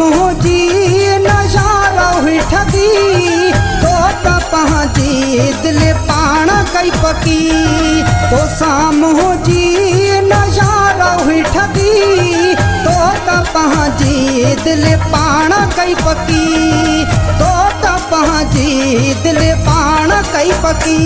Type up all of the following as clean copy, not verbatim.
सामो जी नजारा हुई ठगी तो पहुँची दिल पाण कई पकी तो सामो जी नजारा हुई ठगी तो पहुँची दिल पाण कई पकी तो पहुँची दिल पाण कई पकी।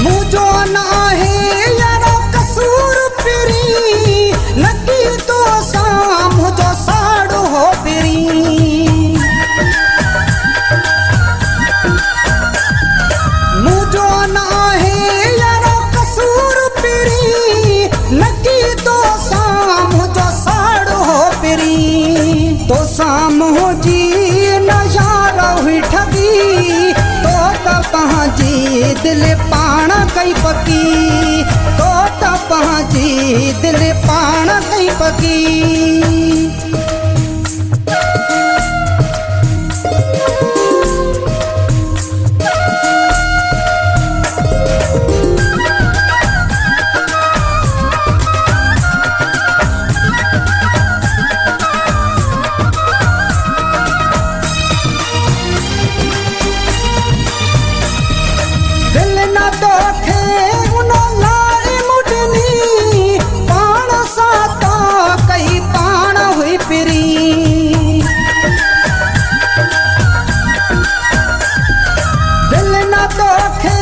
मुझो ना है यारो कसूर पिरी नकी तो साम जो साड़ो हो पिरी मुझो ना है यारो कसूर पिरी नकी तो साम जो साड़ो हो पिरी तो साम हो जी नजारा हुई ठगी तो पहुँची दिल पाण कई पकी तो पहुँची दिल पाण कई पकी। दिल न दोखे उनो लारी मुडनी पाण साता कई पाण हुई पिरी दिल न दोखे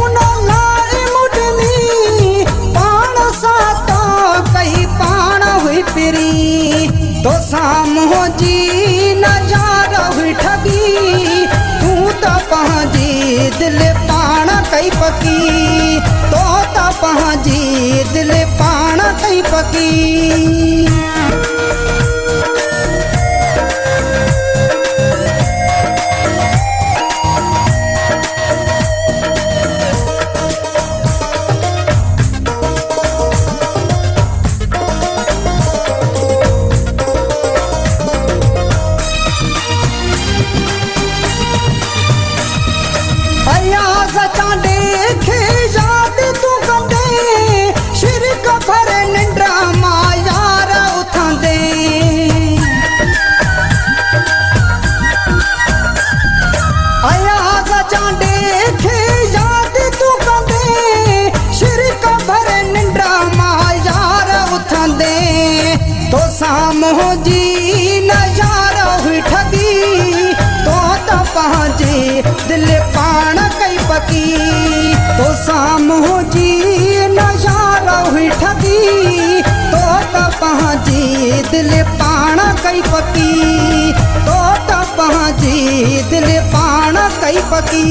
उनो लारी मुडनी पाण साता कई पाण हुई पिरी तो सामो जी नजारा हुई ठगी तू तो पहुँची दिल पाण कई पकी तो पहुँची दिल पाण कई पकी। अयाज चांडे खे याद तू कंदे शिरक भरे निंड्रा मां यार उथंदे अयाज चांडे खे याद तू कंदे शिरक भरे निंड्रा मां यार उथंदे तो सामो जी नजारा हुई ठगी तो पहुँची दिल पाण कई पकी तो सामो जी नजारा हुई ठगी तो पहुँची दिल पाण कई पकी तो पहुँची दिल पाण कई पकी।